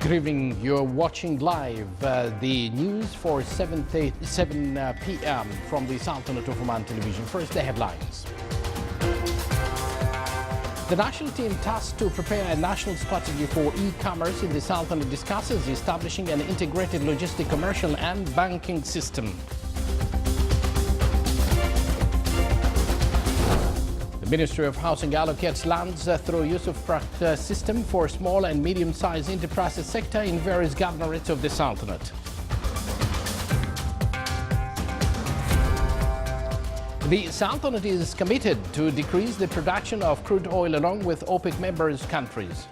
Good evening. You're watching live the news for 7 p.m. from the Sultanate of Oman television. First, the headlines. The national team tasked to prepare a national strategy for e-commerce in the Sultanate discusses establishing an integrated logistic, commercial and banking system. The Ministry of Housing allocates lands through use of system for small and medium-sized enterprises sector in various governorates of the Sultanate. The Sultanate is committed to decrease the production of crude oil along with OPEC members countries.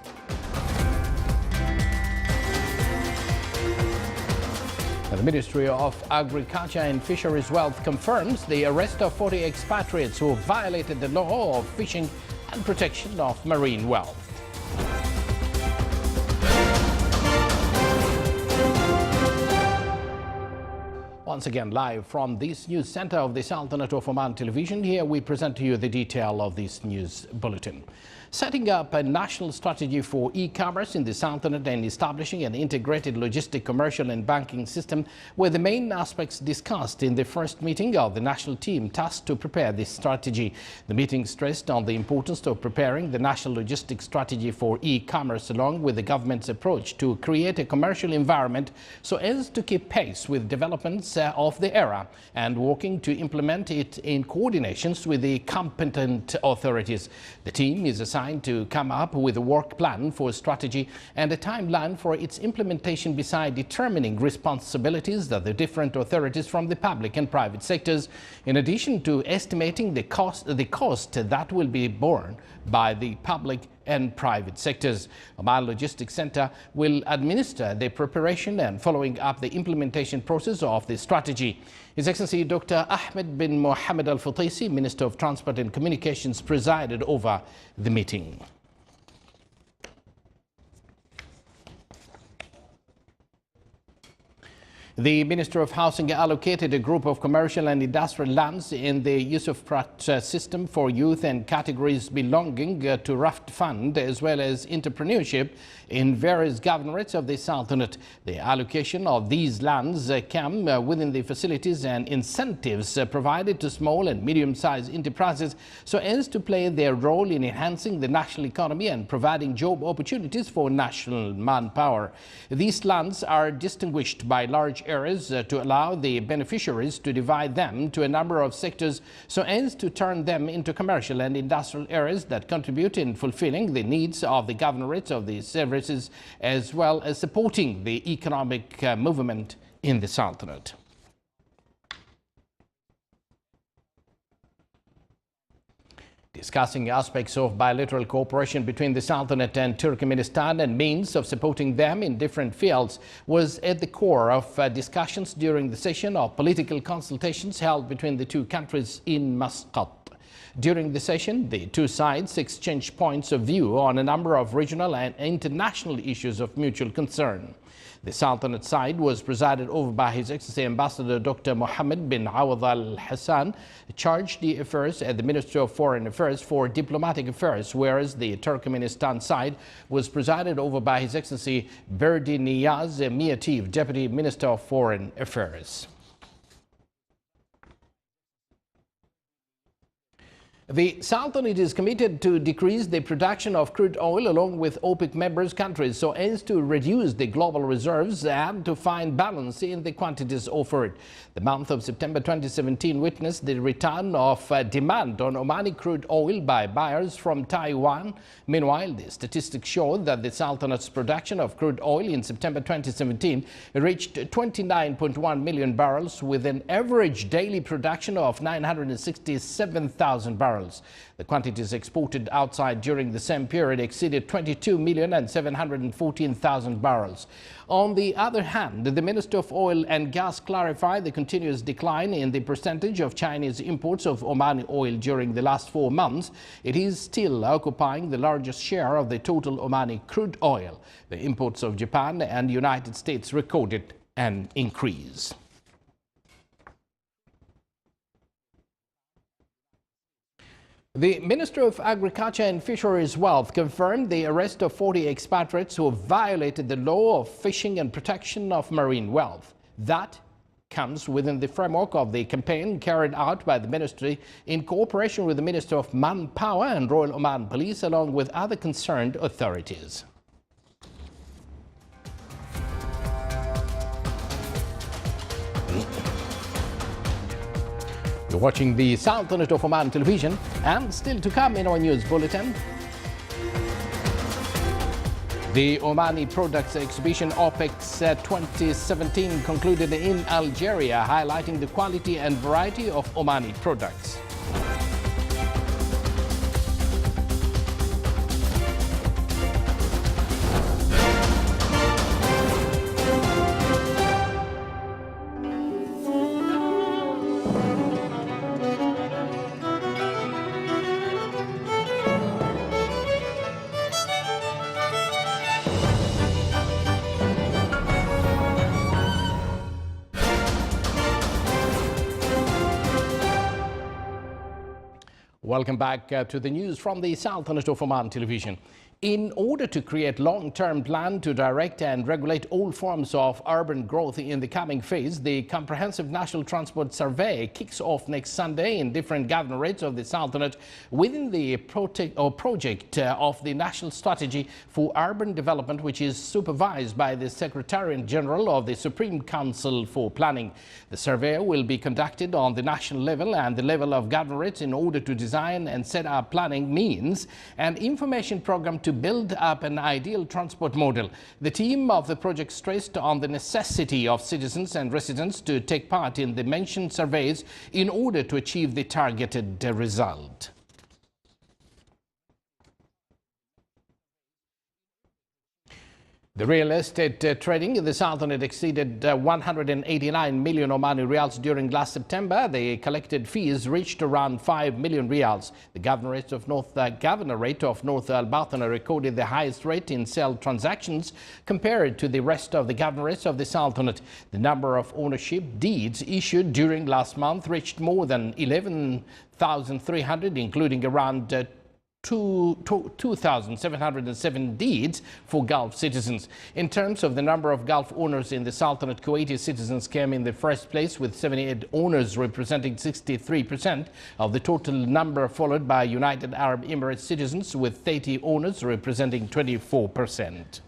The Ministry of Agriculture and Fisheries Wealth confirms the arrest of 40 expatriates who violated the law of fishing and protection of marine wealth. Once again, live from this news center of the Sultanate of Oman television, here we present to you the detail of this news bulletin. Setting up a national strategy for e-commerce in the Sultanate and establishing an integrated logistic, commercial and banking system were the main aspects discussed in the first meeting of the national team tasked to prepare this strategy. The meeting stressed on the importance of preparing the national logistic strategy for e-commerce along with the government's approach to create a commercial environment so as to keep pace with developments of the era and working to implement it in coordinations with the competent authorities. The team is assigned to come up with a work plan for strategy and a timeline for its implementation beside determining responsibilities that the different authorities from the public and private sectors, in addition to estimating the cost that will be borne by the public and private sectors. Oman Logistics Center will administer the preparation and following up the implementation process of the strategy. His Excellency Dr. Ahmed bin Mohammed Al-Fatisi, Minister of Transport and Communications, presided over the meeting. The Minister of Housing allocated a group of commercial and industrial lands in the Yusuf-Prat system for youth and categories belonging to Raft Fund as well as entrepreneurship in various governorates of the Sultanate. The allocation of these lands came within the facilities and incentives provided to small and medium-sized enterprises so as to play their role in enhancing the national economy and providing job opportunities for national manpower. These lands are distinguished by large areas to allow the beneficiaries to divide them to a number of sectors so as to turn them into commercial and industrial areas that contribute in fulfilling the needs of the governorates of the services as well as supporting the economic movement in the Sultanate. Discussing aspects of bilateral cooperation between the Sultanate and Turkmenistan and means of supporting them in different fields was at the core of discussions during the session of political consultations held between the two countries in Muscat. During the session, the two sides exchanged points of view on a number of regional and international issues of mutual concern. The Sultanate side was presided over by His Excellency Ambassador Dr. Mohammed bin Awad Al Hassan, charged the affairs at the Ministry of Foreign Affairs for Diplomatic Affairs, whereas the Turkmenistan side was presided over by His Excellency Berdi Niyaz Miativ, Deputy Minister of Foreign Affairs. The Sultanate is committed to decrease the production of crude oil along with OPEC members countries so as to reduce the global reserves and to find balance in the quantities offered. The month of September 2017 witnessed the return of demand on Omani crude oil by buyers from Taiwan. Meanwhile, the statistics showed that the Sultanate's production of crude oil in September 2017 reached 29.1 million barrels with an average daily production of 967,000 barrels. The quantities exported outside during the same period exceeded 22,714,000 barrels. On the other hand, the Minister of Oil and Gas clarified the continuous decline in the percentage of Chinese imports of Omani oil during the last 4 months. It is still occupying the largest share of the total Omani crude oil. The imports of Japan and United States recorded an increase. The Minister of Agriculture and Fisheries Wealth confirmed the arrest of 40 expatriates who violated the law of fishing and protection of marine wealth. That comes within the framework of the campaign carried out by the ministry in cooperation with the Minister of Manpower and Royal Oman Police, along with other concerned authorities. You're watching the Sultanate of Oman television, and still to come in our news bulletin. The Omani Products Exhibition OPEX 2017 concluded in Algeria, highlighting the quality and variety of Omani products. Welcome back to the news from the Sultanate of Oman television. In order to create long-term plan to direct and regulate all forms of urban growth in the coming phase, the Comprehensive National Transport Survey kicks off next Sunday in different governorates of the Sultanate within the project of the National Strategy for Urban Development, which is supervised by the Secretariat General of the Supreme Council for Planning. The survey will be conducted on the national level and the level of governorates in order to design and set up planning means and information program to build up an ideal transport model. The team of the project stressed on the necessity of citizens and residents to take part in the mentioned surveys in order to achieve the targeted result. The real estate trading in the Sultanate exceeded 189 million Omani Riyals during last September. The collected fees reached around 5 million Riyals. The Governorate of North Al Bathana recorded the highest rate in sale transactions compared to the rest of the governorates of the Sultanate. The number of ownership deeds issued during last month reached more than 11,300, including around 2,707 deeds for Gulf citizens. In terms of the number of Gulf owners in the Sultanate, Kuwaiti citizens came in the first place with 78 owners representing 63% of the total number, followed by United Arab Emirates citizens with 30 owners representing 24%.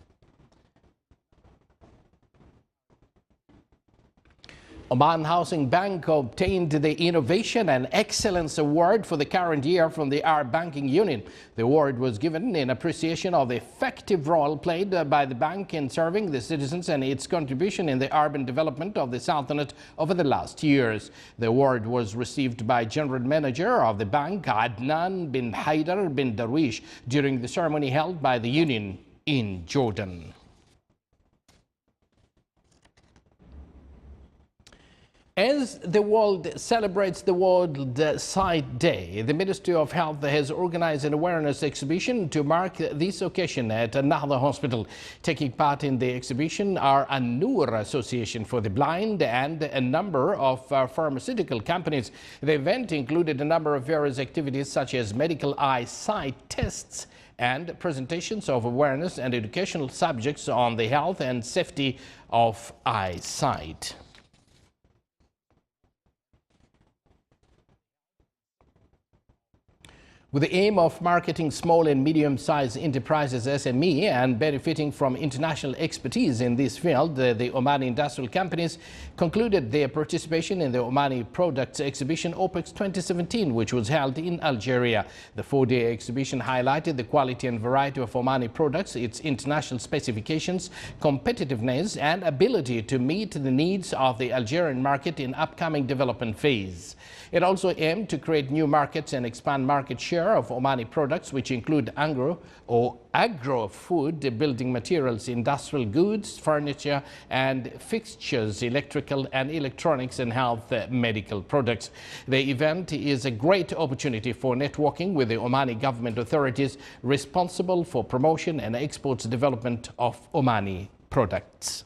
Oman Housing Bank obtained the Innovation and Excellence Award for the current year from the Arab Banking Union. The award was given in appreciation of the effective role played by the bank in serving the citizens and its contribution in the urban development of the Sultanate over the last years. The award was received by General Manager of the bank, Adnan bin Haidar bin Darwish, during the ceremony held by the Union in Jordan. As the world celebrates the World Sight Day, the Ministry of Health has organized an awareness exhibition to mark this occasion at another hospital. Taking part in the exhibition are a Noor Association for the Blind and a number of pharmaceutical companies. The event included a number of various activities such as medical eyesight tests and presentations of awareness and educational subjects on the health and safety of eyesight. With the aim of marketing small and medium-sized enterprises (SME) and benefiting from international expertise in this field, the Omani industrial companies concluded their participation in the Omani Products Exhibition OPEX 2017, which was held in Algeria. The four-day exhibition highlighted the quality and variety of Omani products, its international specifications, competitiveness, and ability to meet the needs of the Algerian market in upcoming development phase. It also aimed to create new markets and expand market share of Omani products, which include agro-food, building materials, industrial goods, furniture and fixtures, electrical and electronics, and health medical products. The event is a great opportunity for networking with the Omani government authorities responsible for promotion and exports development of Omani products.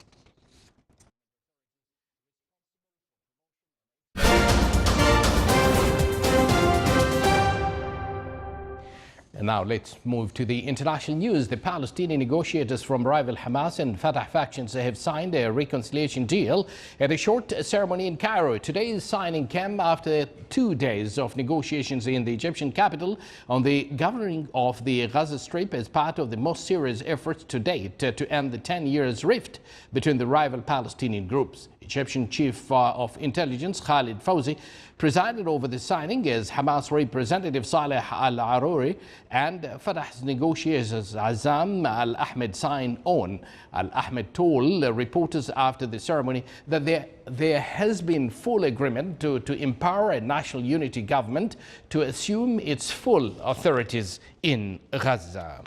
And now let's move to the international news. The Palestinian negotiators from rival Hamas and Fatah factions have signed a reconciliation deal at a short ceremony in Cairo. Today's signing came after 2 days of negotiations in the Egyptian capital on the governing of the Gaza Strip as part of the most serious efforts to date to end the 10 years rift between the rival Palestinian groups. Egyptian Chief of Intelligence Khalid Fawzi presided over the signing as Hamas representative Saleh al-Arouri and Fatah's negotiators Azam al-Ahmed signed on. Al-Ahmed told reporters after the ceremony that there has been full agreement to empower a national unity government to assume its full authorities in Gaza.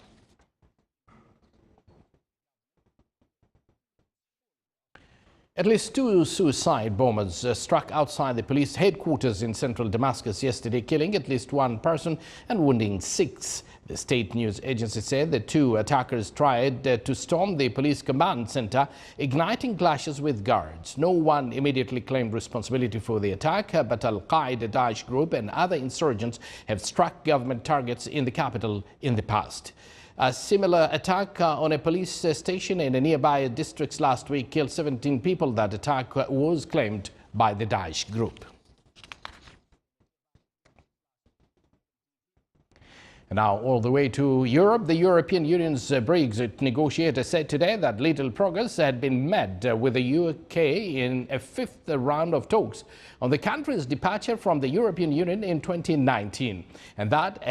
At least 2 suicide bombers struck outside the police headquarters in central Damascus yesterday, killing at least 1 person and wounding 6. The state news agency said the 2 attackers tried to storm the police command center, igniting clashes with guards. No one immediately claimed responsibility for the attack, but Al-Qaeda Daesh group and other insurgents have struck government targets in the capital in the past. A similar attack on a police station in a nearby districts last week killed 17 people. That attack was claimed by the Daesh group. Now, all the way to Europe, the European Union's Brexit negotiator said today that little progress had been made with the UK in a 5th round of talks on the country's departure from the European Union in 2019, and that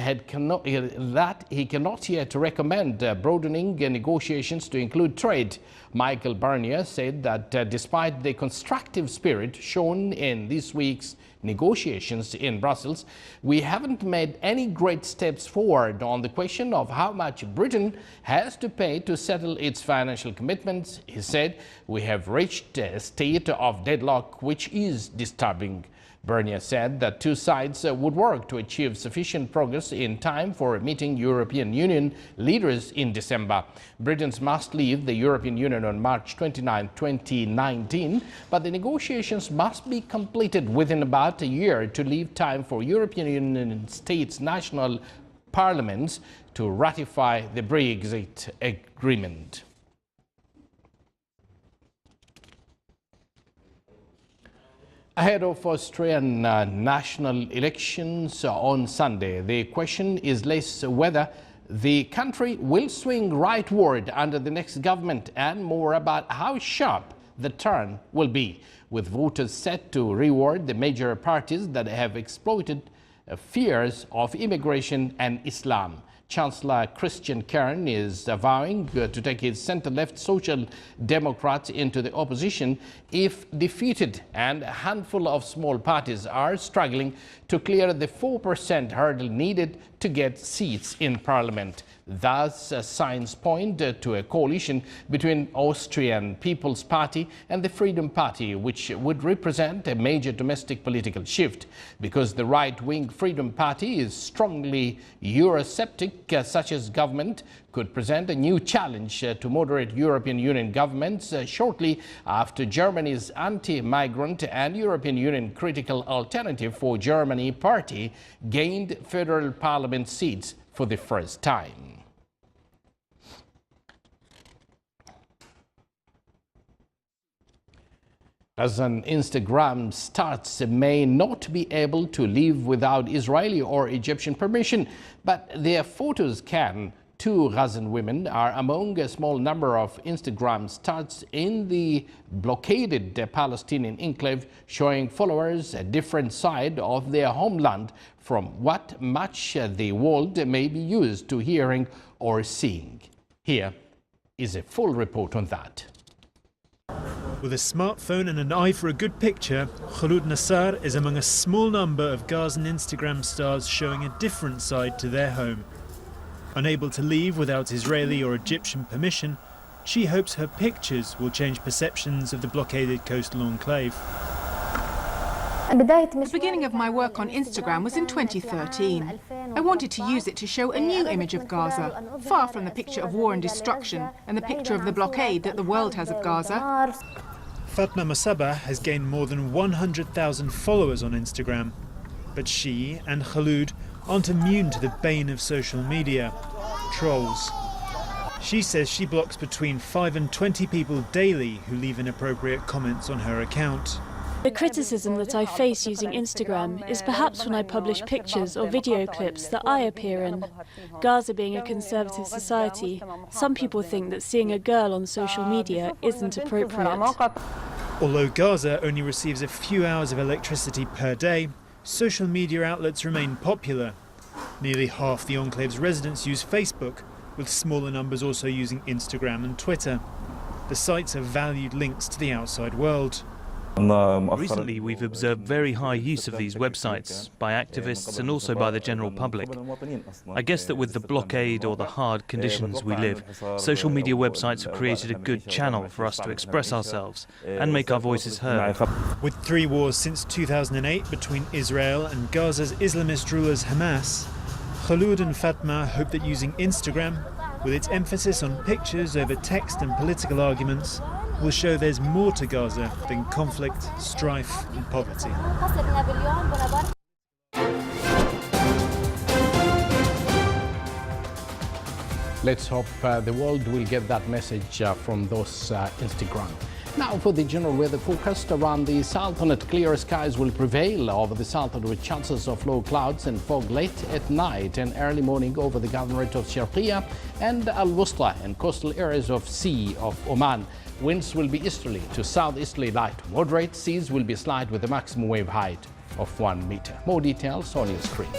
he cannot yet recommend broadening negotiations to include trade. Michael Barnier said that despite the constructive spirit shown in this week's negotiations in Brussels, we haven't made any great steps forward on the question of how much Britain has to pay to settle its financial commitments. He said, we have reached a state of deadlock which is disturbing. Barnier said that 2 sides would work to achieve sufficient progress in time for a meeting European Union leaders in December. Britons must leave the European Union on March 29, 2019, but the negotiations must be completed within about a year to leave time for European Union states' national parliaments to ratify the Brexit agreement. Ahead of Austrian national elections on Sunday, the question is less whether the country will swing rightward under the next government and more about how sharp the turn will be, with voters set to reward the major parties that have exploited fears of immigration and Islam. Chancellor Christian Kern is vowing to take his centre-left Social Democrats into the opposition if defeated, and a handful of small parties are struggling to clear the 4% hurdle needed to get seats in parliament. Thus, signs point to a coalition between Austrian People's Party and the Freedom Party, which would represent a major domestic political shift. Because the right-wing Freedom Party is strongly Eurosceptic, such as government could present a new challenge to moderate European Union governments shortly after Germany's anti-migrant and European Union critical Alternative for Germany party gained federal parliament seats for the first time. As an Instagram starts may not be able to live without Israeli or Egyptian permission, but their photos can. 2 Gazan women are among a small number of Instagram starts in the blockaded Palestinian enclave, showing followers a different side of their homeland from what much the world may be used to hearing or seeing. Here is a full report on that. With a smartphone and an eye for a good picture, Khulud Nassar is among a small number of Gazan Instagram stars showing a different side to their home. Unable to leave without Israeli or Egyptian permission, she hopes her pictures will change perceptions of the blockaded coastal enclave. The beginning of my work on Instagram was in 2013. I wanted to use it to show a new image of Gaza, far from the picture of war and destruction and the picture of the blockade that the world has of Gaza. Fatma Masaba has gained more than 100,000 followers on Instagram, but she and Khulud aren't immune to the bane of social media, trolls. She says she blocks between 5 and 20 people daily who leave inappropriate comments on her account. The criticism that I face using Instagram is perhaps when I publish pictures or video clips that I appear in. Gaza being a conservative society, some people think that seeing a girl on social media isn't appropriate. Although Gaza only receives a few hours of electricity per day, social media outlets remain popular. Nearly half the enclave's residents use Facebook, with smaller numbers also using Instagram and Twitter. The sites are valued links to the outside world. Recently, we've observed very high use of these websites by activists and also by the general public. I guess that with the blockade or the hard conditions we live, social media websites have created a good channel for us to express ourselves and make our voices heard. With 3 wars since 2008 between Israel and Gaza's Islamist rulers Hamas, Khaloud and Fatma hope that using Instagram, with its emphasis on pictures over text and political arguments, will show there's more to Gaza than conflict, strife and poverty. Let's hope the world will get that message from those Instagram. Now for the general weather forecast around the Sultanate. Clear skies will prevail over the Sultanate with chances of low clouds and fog late at night and early morning over the Governorate of Sharqiya and Al-Wusta and coastal areas of Sea of Oman. Winds will be easterly to southeasterly light. Moderate seas will be slight with a maximum wave height of 1 meter. More details on your screen.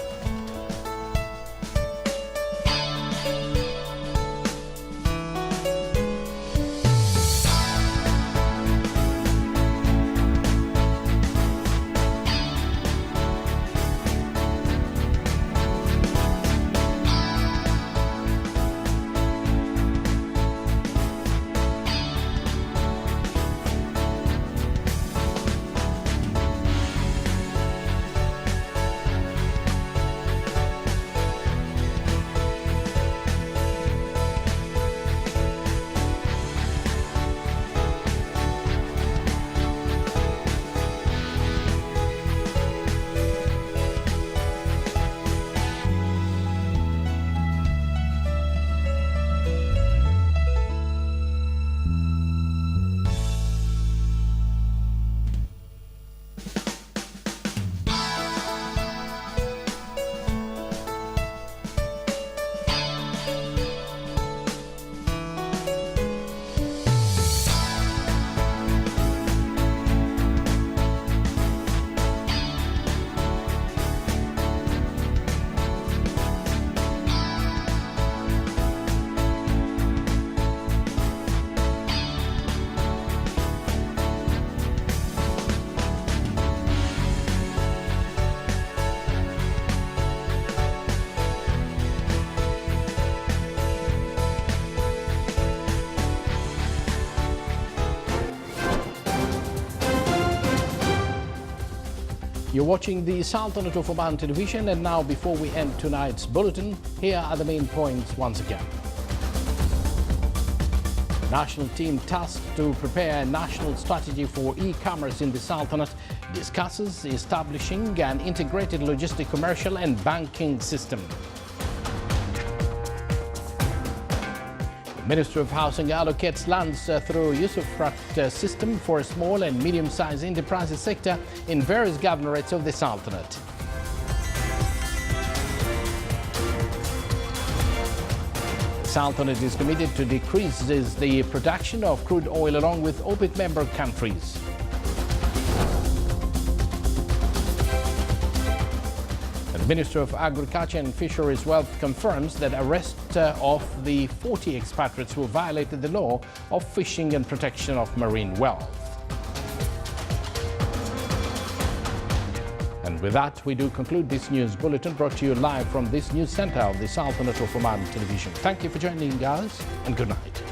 You're watching the Sultanate of Oman television, and now before we end tonight's bulletin, here are the main points once again. National team tasked to prepare a national strategy for e-commerce in the Sultanate discusses establishing an integrated logistic, commercial and banking system. The Ministry of Housing allocates lands through Usufruct system for small and medium-sized enterprises sector in various governorates of the Sultanate. The Sultanate is committed to decrease the production of crude oil along with OPEC member countries. The Minister of Agriculture and Fisheries Wealth confirms that arrest of the 40 expatriates who violated the law of fishing and protection of marine wealth. And with that, we do conclude this news bulletin brought to you live from this news center of the Sultanate of Oman television. Thank you for joining us and good night.